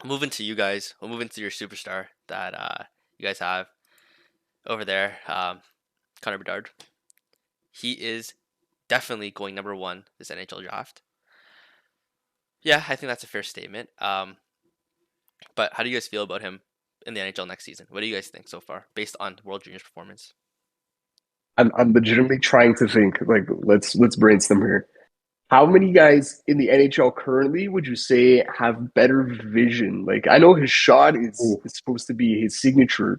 moving to you guys. We'll move into your superstar that you guys have over there, Connor Bedard. He is definitely going number one this NHL draft. Yeah, I think that's a fair statement. But how do you guys feel about him in the NHL next season? What do you guys think so far, based on World Juniors performance? I'm legitimately trying to think. Like, let's brainstorm here. How many guys in the NHL currently would you say have better vision? Like, I know his shot Oh, is supposed to be his signature,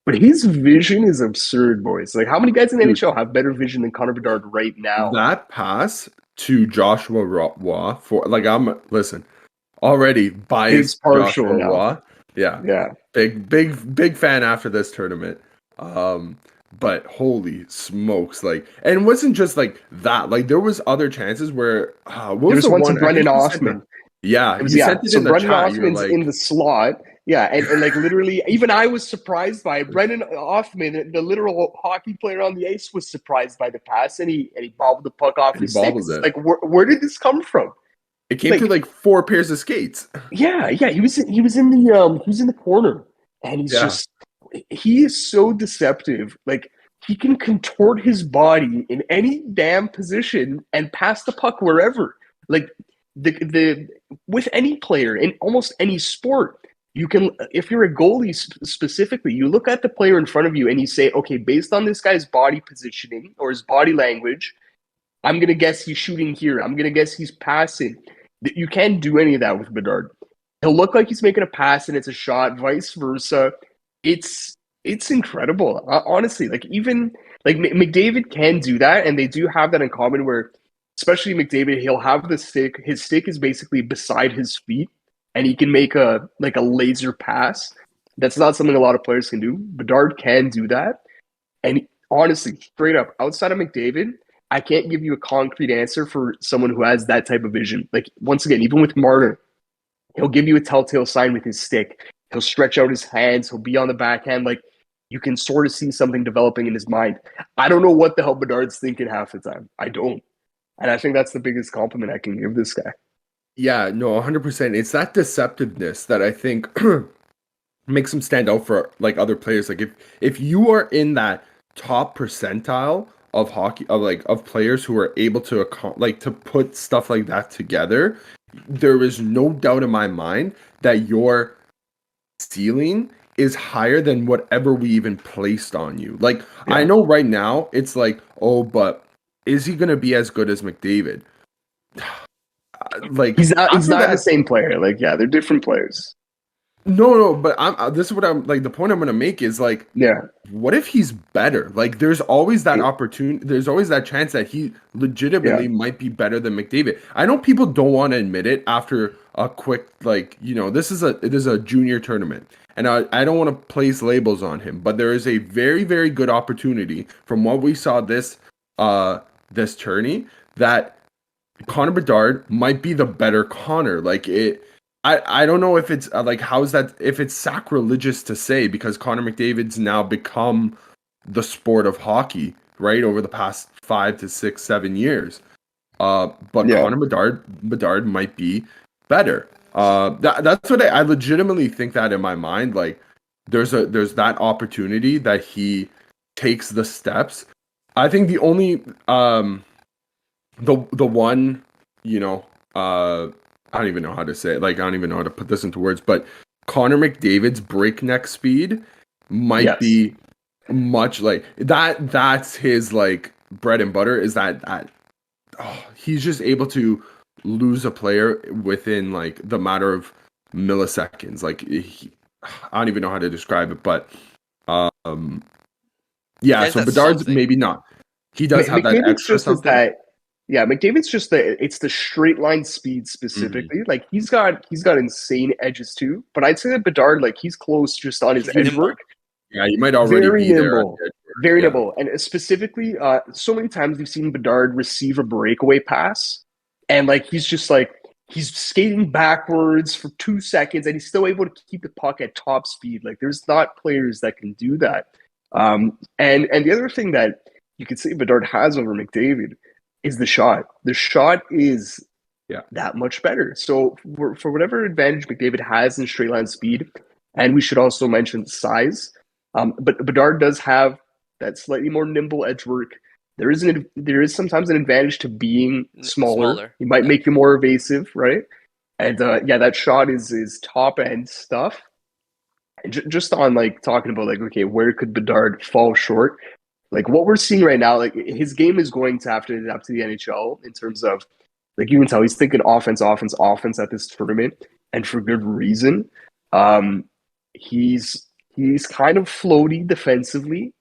but his vision is absurd, boys. Like, how many guys in the dude, NHL have better vision than Connor Bedard right now? that pass to Joshua Roy for listen, already Big's biased partial Joshua now. Roy. Yeah. Yeah. Big fan after this tournament. Um, but holy smokes, like, and it wasn't just like that. Like, there was other chances where what There was was the one to one? I Brendan think you sent Offman. the yeah, It was you yeah. sent it So in the Brendan chat. You're Offman's in like, the slot. Yeah, and like literally, even I was surprised by it. Brendan Offman, the literal hockey player on the ice, was surprised by the pass, and he bobbled the puck off and he his stick. bobbled It's it. like, where did this come from? It came through Like, like four pairs of skates. yeah. He was in the corner, and Yeah. he is so deceptive. Like, he can contort his body in any damn position and pass the puck wherever. Like, the with any player in almost any sport, you can, if you're a goalie specifically, you look at the player in front of you and you say, okay, based on this guy's body positioning or his body language, I'm gonna guess he's shooting here. I'm gonna guess he's passing. You can't do any of that with Bedard. He'll look like he's making a pass and it's a shot, vice versa. It's it's incredible, honestly. Like, even like McDavid can do that, and they do have that in common. Where, especially McDavid, he'll have the stick. His stick is basically beside his feet, and he can make a laser pass. That's not something a lot of players can do. Bedard can do that, and honestly, straight up, outside of McDavid, I can't give you a concrete answer for someone who has that type of vision. Like, once again, even with Marner, he'll give you a telltale sign with his stick. He'll stretch out his hands. He'll be on the backhand. Like, you can sort of see something developing in his mind. I don't know what the hell Bedard's thinking half the time. I don't. And I think that's the biggest compliment I can give this guy. Yeah, no, 100%. It's that deceptiveness that I think makes him stand out for like other players. Like, if you are in that top percentile of hockey of players who are able to like to put stuff like that together, there is no doubt in my mind that your ceiling is higher than whatever we even placed on you. Like, I Yeah. know right now it's like, oh, but is he going to be as good as McDavid? Like, He's after not the that, same player. Like, yeah, they're different players. no, but this is what I'm like. The point I'm gonna make is like, Yeah. what if he's better? Like, there's always that opportunity. There's always that chance that he Yeah. legitimately might be better than McDavid. I know people don't want to admit it after a quick, like, this is a junior tournament, and I don't want to place labels on him, but there is a very, very good opportunity from what we saw this tourney that Connor Bedard might be the better Connor. Like, I don't know if it's like, how's that, if it's sacrilegious to say, because Connor McDavid's now become the sport of hockey, right, over the past 5 to 6, 7 years. But Yeah. Connor Bedard might be better. That's what I legitimately think that in my mind. Like, there's that opportunity that he takes the steps. I think the only the one, you know, I don't even know how to say it. Like, I don't even know how to put this into words, but Connor McDavid's breakneck speed might Yes. be much like that. That's his like bread and butter, is that he's just able to lose a player within like the matter of milliseconds. Like, I don't even know how to describe it, but um, He yeah. has So that Bedard's something. maybe not. He does have that McDavid's extra just as something. that. Yeah, McDavid's just it's the straight line speed Mhm. specifically. Like, he's got insane edges too. But I'd say that Bedard, like, he's close just on his He's edge nimble. work. Yeah, you might already Very be there at nimble. the edge work. Very Yeah. nimble. And specifically, so many times we've seen Bedard receive a breakaway pass, and like, he's skating backwards for 2 seconds and he's still able to keep the puck at top speed. Like, there's not players that can do that. And the other thing that you could say Bedard has over McDavid is the shot. The shot is that much better. So for whatever advantage McDavid has in straight line speed, and we should also mention size, but Bedard does have that slightly more nimble edge work. There is sometimes an advantage to being smaller. Smaller. He might Yeah. make you more evasive, right? And that shot is top end stuff. Just on like talking about like, okay, where could Bedard fall short? Like what we're seeing right now, like his game is going to have to adapt to the NHL in terms of, like, you can tell he's thinking offense, offense, offense at this tournament, and for good reason. Um, he's kind of floaty defensively,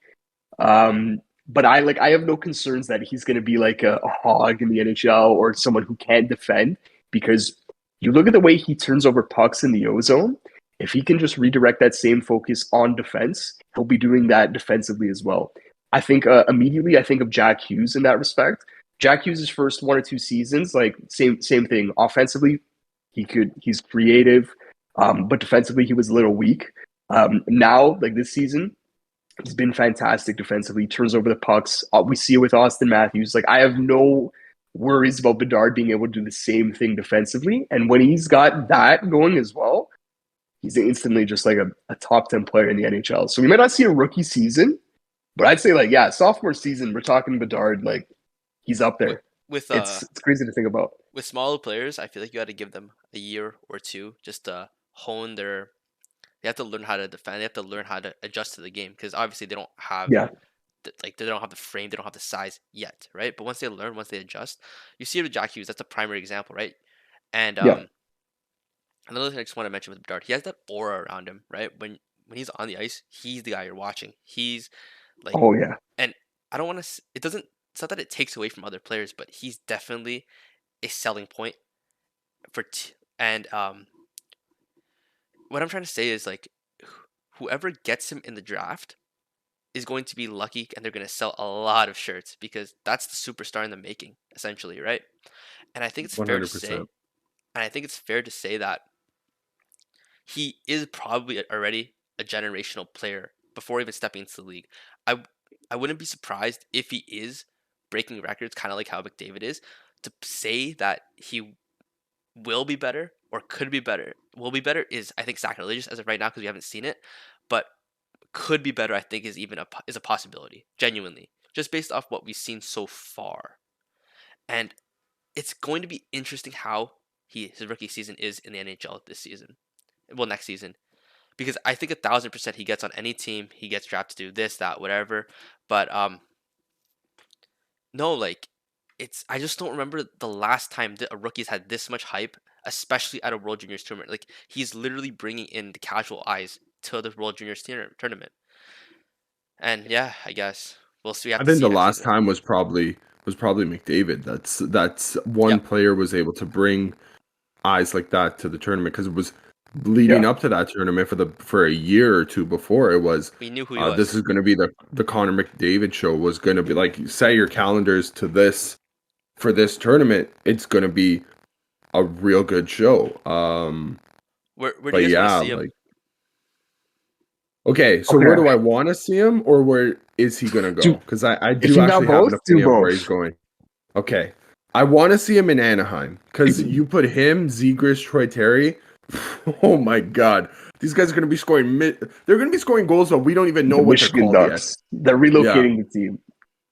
but I have no concerns that he's going to be like a hog in the NHL or someone who can't defend, because you look at the way he turns over pucks in the O zone. If he can just redirect that same focus on defense, he'll be doing that defensively as well. I think immediately I think of Jack Hughes in that respect. Jack Hughes' first 1 or 2 seasons, like same thing. Offensively, he's creative, but defensively he was a little weak. Now, like this season, he's been fantastic defensively. He turns over the pucks. We see it with Austin Matthews. Like I have no worries about Bedard being able to do the same thing defensively. And when he's got that going as well, he's instantly just like a top 10 player in the NHL. So we might not see a rookie season, but I'd say like, yeah, sophomore season, we're talking Bedard, like he's up there. With It's crazy to think about. with smaller players, I feel like you got to give them a year or two just to hone their. They have to learn how to defend. They have to learn how to adjust to the game, because obviously they don't have Yeah. they don't have the frame, they don't have the size yet, right? But once they learn, once they adjust, you see it with Jack Hughes. That's a primary example, right? And Yeah. another thing I just want to mention with Bedard, he has that aura around him, right? When he's on the ice, he's the guy you're watching. He's like, Oh yeah. and I don't want to. It doesn't. It's not that it takes away from other players, but he's definitely a selling point and what I'm trying to say is like, whoever gets him in the draft is going to be lucky, and they're going to sell a lot of shirts, because that's the superstar in the making, essentially, right? And I think it's fair to say, 100%. that he is probably already a generational player before even stepping into the league. I I wouldn't be surprised if he is breaking records, kind of like how McDavid is. To say that he will be better or could be better, will be better, is I think sacrilegious as of right now, because we haven't seen it. But could be better, I think, is even is a possibility, genuinely, just based off what we've seen so far. And it's going to be interesting how his rookie season is in the NHL this season, well, next season, because I think 1,000% he gets on any team, he gets drafted to do this, that, whatever. But no, like, I just don't remember the last time that a rookie's had this much hype, especially at a World Juniors tournament. Like, he's literally bringing in the casual eyes to the World Juniors tournament. And yeah, I guess we'll see. We have I to think see the next last season. time was probably McDavid. That's one Yep. player was able to bring eyes like that to the tournament, because it was leading Yeah. up to that tournament for a year or two before. It was We knew who he this was. is going to be the Connor McDavid show. Was going to be like, set your calendars to this for this tournament. It's going to be a real good show. Where do But you guys yeah, want to see him? like, okay, so Okay. where do I want to see him, or where is he going to go? Because I If do you got actually have an both, do opinion of where both. he's going. Okay, I want to see him in Anaheim, because you put him, Zegras, Troy Terry. Oh my God, these guys are going to be scoring. They're going to be scoring goals, but we don't even know The what they're Michigan called Ducks. They're relocating the team.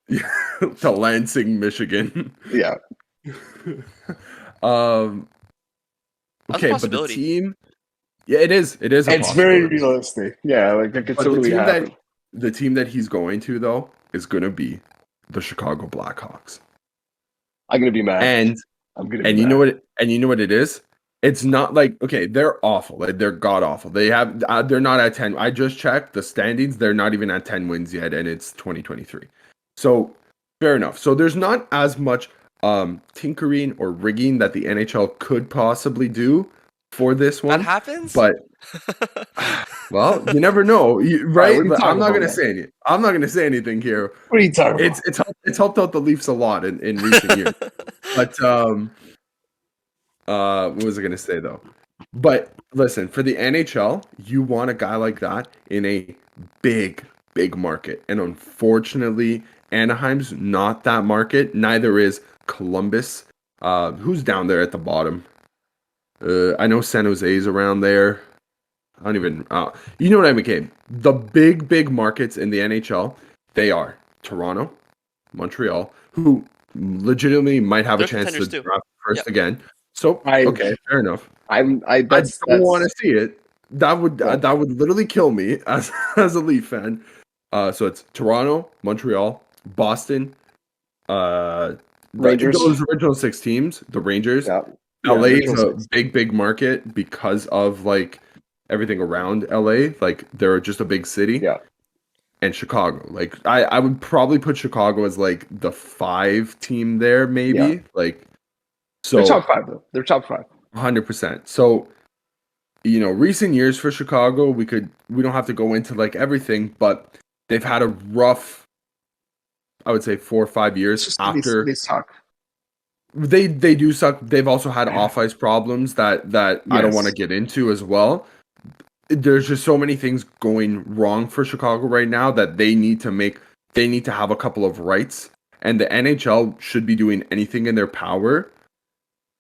yet. To Lansing, Michigan. Yeah. Um. That's a Okay, but the possibility. team. Yeah, it is. It is a It's very possibility. realistic. Yeah, like that could But totally happen. the team that he's going to, though, is going to be the Chicago Blackhawks. I'm gonna be mad. And I'm gonna be and you mad. know what? And you know what it is? It's not like, okay, they're awful. Like, they're god awful. They're not at 10. I just checked the standings. They're not even at 10 wins yet, and it's 2023. So fair enough. So there's not as much tinkering or rigging that the NHL could possibly do for this one. That happens. But well, you never know, right? what are you But I'm talking not about, gonna man? say anything. I'm not gonna say anything here. What are you talking about? It's helped out the Leafs a lot in recent years. But what was I gonna say though? But listen, for the NHL, you want a guy like that in a big market, and unfortunately, Anaheim's not that market. Neither is Columbus. Who's down there at the bottom? I know San Jose's around there. I don't even. You know what I mean? The big markets in the NHL, they are Toronto, Montreal, who legitimately might have They're a chance to contenders too. draft first Yep. again. So okay, fair enough. I don't want to see it. That would literally kill me as a Leaf fan. So it's Toronto, Montreal, Boston, Rangers. those original 6 teams, the Rangers. Yeah. LA is a big market because of like everything around LA. Like they're just a big city. Yeah. And Chicago. Like I would probably put Chicago as like the 5 team there, maybe. Yeah. Like so they're top 5 though. They're top 5. 100%. So recent years for Chicago, we don't have to go into like everything, but they've had a rough, I would say 4 or 5 years after they suck. They do suck. They've also had off ice problems that I don't want to get into as well. There's just so many things going wrong for Chicago right now that they need to have a couple of rights, and the NHL should be doing anything in their power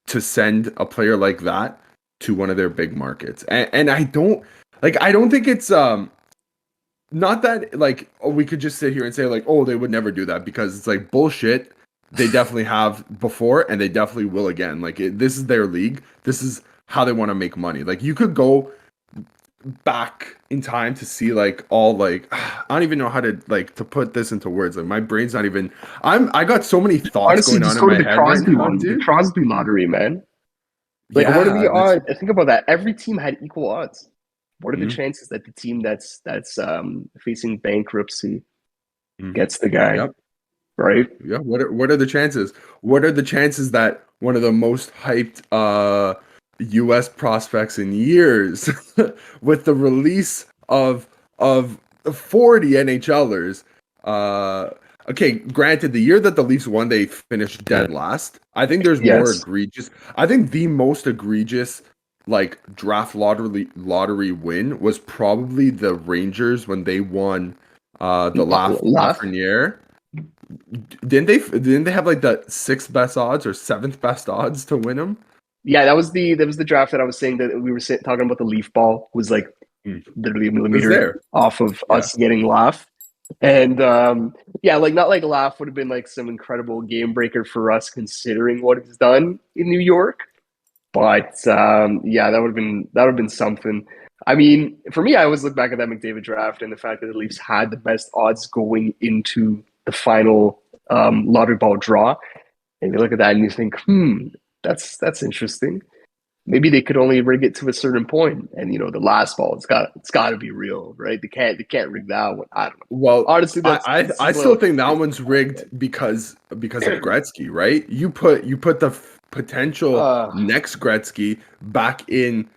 to send a player like that to one of their big markets. And I don't think it's not that like we could just sit here and say like, oh, they would never do that, because it's like bullshit. They definitely have before, and they definitely will again. Like this is their league. This is how they want to make money. Like you could go back in time to see like all like I don't even know how to like to put this into words. Like my brain's not even. I got so many thoughts Honestly, going just on go in to my the head Crosby right now, one, dude. the Crosby lottery, man. Like, what are the odds? Think about that. Every team had equal odds. What are the chances that the team that's facing bankruptcy gets the guy? Yep. Right? Yeah. What are the chances? What are the chances that one of the most hyped US prospects in years with the release of 40 NHLers, okay, granted the year that the Leafs won they finished dead last. I think there's more egregious. I think the most egregious like draft lottery win was probably the Rangers when they won the Lafreniere. Didn't they have like the 6th best odds or 7th best odds to win them? Yeah, that was the draft that I was saying that we were talking about. The Leaf ball was like literally a millimeter off of us getting Laugh. And like not like Laugh would have been like some incredible game breaker for us considering what it's done in New York. But that would have been something. I mean, for me, I always look back at that McDavid draft and the fact that the Leafs had the best odds going into the final lottery ball draw. And you look at that and you think, that's interesting. Maybe they could only rig it to a certain point, and the last ball, it's got to be real, right? They can't rig that one. I don't know. Well, honestly, I still think that one's rigged because of Gretzky, right? You put the potential next Gretzky back in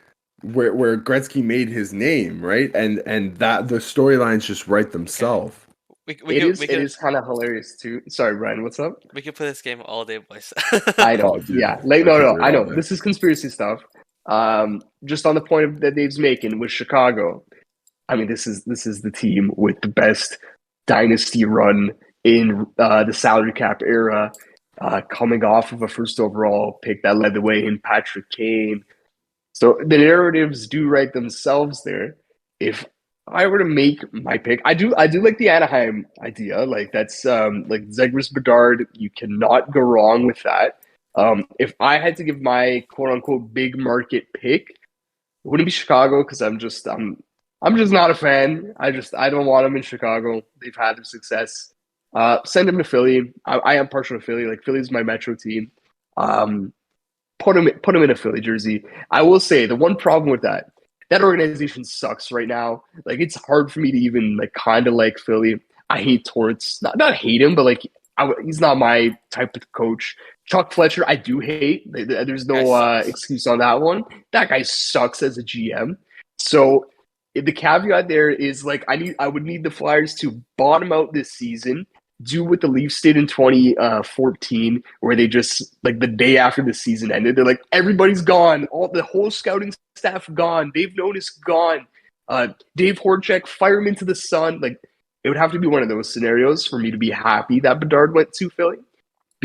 where Gretzky made his name, right? And that the storylines just write themselves. It is kind of hilarious too. Sorry, Brian, what's up? We could play this game all day, boys. I know. Yeah. No. I know. This is conspiracy stuff. Just on the point that Dave's making with Chicago. I mean, this is the team with the best dynasty run in the salary cap era, coming off of a first overall pick that led the way in Patrick Kane. So the narratives do write themselves there. If I were to make my pick, I do like the Anaheim idea. Like that's like Zegras Bedard. You cannot go wrong with that. If I had to give my quote unquote big market pick, it wouldn't be Chicago because I'm just not a fan. I don't want them in Chicago. They've had their success. Send them to Philly. I am partial to Philly. Like Philly's my metro team. Put him in a Philly jersey. I will say the one problem with that organization sucks right now. Like it's hard for me to even like kind of like Philly. I hate Torts. Not hate him, but like he's not my type of coach. Chuck Fletcher, I do hate. There's no excuse on that one. That guy sucks as a GM. So the caveat there is like I would need the Flyers to bottom out this season. Do what the Leafs did in 2014, where they just like the day after the season ended, they're like everybody's gone, the whole scouting staff gone, Dave Notice gone, Dave Horchek, fire him into the sun. Like it would have to be one of those scenarios for me to be happy that Bedard went to Philly,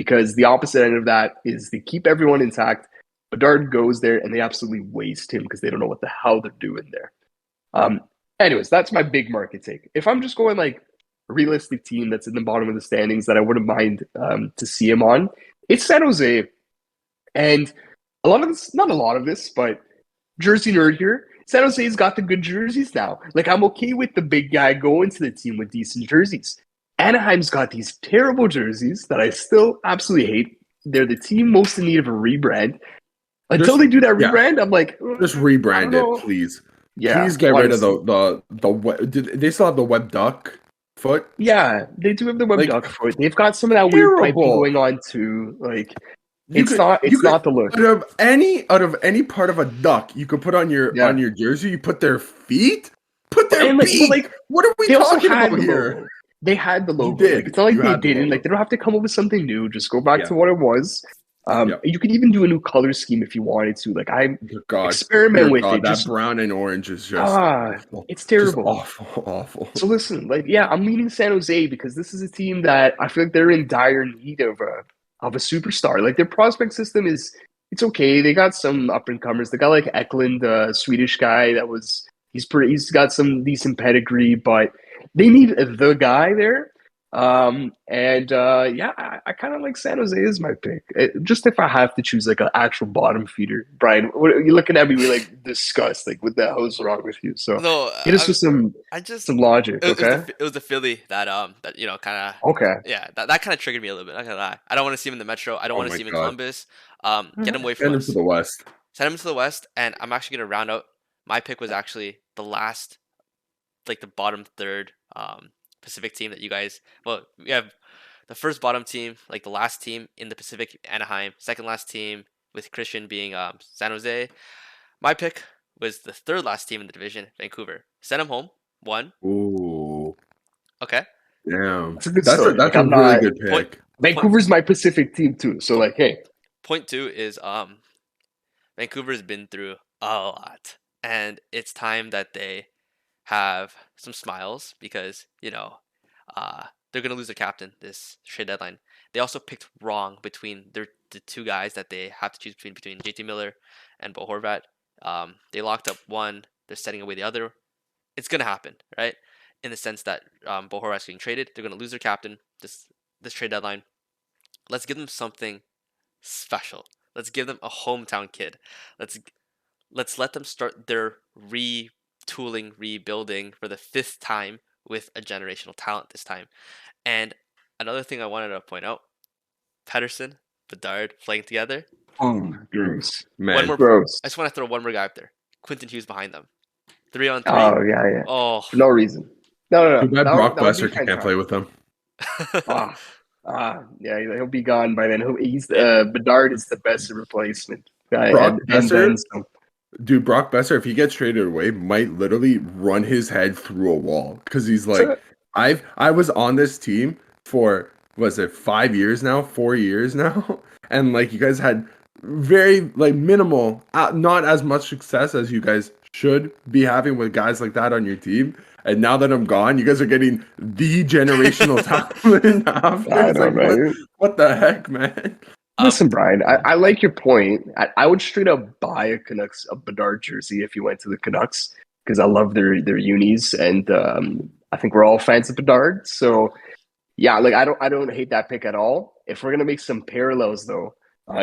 because the opposite end of that is they keep everyone intact. Bedard goes there and they absolutely waste him because they don't know what the hell they're doing there. Anyways, that's my big market take. If I'm just going like a realistic team that's in the bottom of the standings that I wouldn't mind to see him on, it's San Jose. And a lot of this, not a lot of this, but jersey nerd here, San Jose's got the good jerseys now. Like, I'm okay with the big guy going to the team with decent jerseys. Anaheim's got these terrible jerseys that I still absolutely hate. They're the team most in need of a rebrand. Until they do that rebrand, I'm like, just rebrand it, please. Yeah, please get rid of the they still have the web duck foot? Yeah, they do have the web duck foot. They've got some of that weird piping going on too. Like, it's not the look. Out of any part of a duck you could put on your jersey, you put their feet? Put their feet. Like, what are we talking about here? They had the logo. Like, it's not like they didn't. Like, they don't have to come up with something new. Just go back to what it was. You could even do a new color scheme if you wanted to. Like, experiment with it. That brown and orange is just it's terrible. Just awful. So listen, like, I'm leaning San Jose because this is a team that I feel like they're in dire need of a superstar. Like, their prospect system it's okay. They got some up and comers. They got like Eklund, the Swedish guy he's got some decent pedigree, but they need the guy there. I kind of like San Jose as my pick. Just if I have to choose like an actual bottom feeder. Brian, what are you looking at me with like disgust? Like, what the hell is wrong with you? So hit us with some logic. It was the Philly that kind of that kind of triggered me a little bit. Not gonna lie, I don't want to see him in the Metro. I don't want to see him in Columbus. Get him away from us. Send him to the West. Send him to the West, and I'm actually gonna round out. My pick was actually the last, like the bottom third Pacific team that you guys. Well, we have the first bottom team, like the last team in the Pacific, Anaheim. Second last team with Christian being San Jose. My pick was the third last team in the division, Vancouver. Send them home. 1. Ooh. Okay. Damn. That's a good story. That's a really good pick. Vancouver's my Pacific team too. So like, hey. Point 2 is Vancouver's been through a lot, and it's time that they have some smiles because they're gonna lose their captain this trade deadline. They also picked wrong between the two guys that they have to choose between JT Miller and Bo Horvat. They locked up one. They're setting away the other. It's gonna happen, right? In the sense that Bo Horvat's getting traded. They're gonna lose their captain this trade deadline. Let's give them something special. Let's give them a hometown kid. Let's let them start their retooling, rebuilding for the 5th time with a generational talent this time. And another thing I wanted to point out, Pedersen, Bedard playing together. Oh, gross. Man, gross. I just want to throw one more guy up there. Quentin Hughes behind them. 3-on-3. Oh, yeah. Oh. For no reason. No. Brock Besser can't play with them. Yeah, he'll be gone by then. Bedard is the best replacement. Brock Besser, dude, Brock Besser, if he gets traded away, might literally run his head through a wall because he's like, I was on this team for 5 years now, 4 years now, and like you guys had very like minimal, not as much success as you guys should be having with guys like that on your team. And now that I'm gone, you guys are getting the generational talent after. I know, right? What the heck, man? Listen, Brian, I like your point. I would straight up buy a Bedard jersey if you went to the Canucks because I love their unis, and I think we're all fans of Bedard. So yeah, like I don't hate that pick at all. If we're gonna make some parallels though,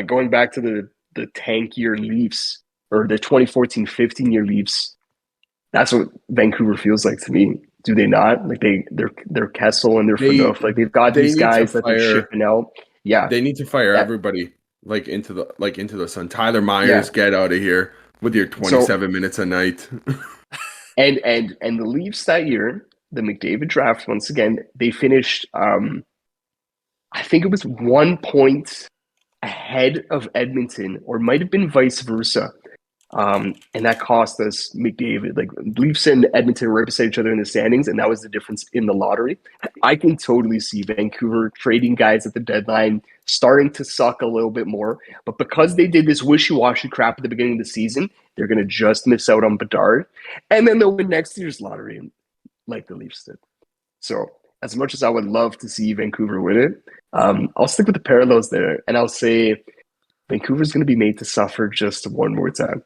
going back to the tank year Leafs or the 2014-15 year Leafs. That's what Vancouver feels like to me. Do they not? Like they're Kessel and they're Phaneuf. Like they've got these guys that they're shipping out. Yeah, they need to fire everybody like into the sun. Tyler Myers, get out of here with your 27 minutes a night. and the Leafs that year, the McDavid draft once again, they finished. I think it was 1 point ahead of Edmonton, or might have been vice versa. And that cost us McDavid. Like Leafs and Edmonton were right beside each other in the standings, and that was the difference in the lottery. I can totally see Vancouver trading guys at the deadline, starting to suck a little bit more. But because they did this wishy-washy crap at the beginning of the season, they're going to just miss out on Bedard. And then they'll win next year's lottery like the Leafs did. So as much as I would love to see Vancouver win it, I'll stick with the parallels there, and I'll say Vancouver's going to be made to suffer just one more time.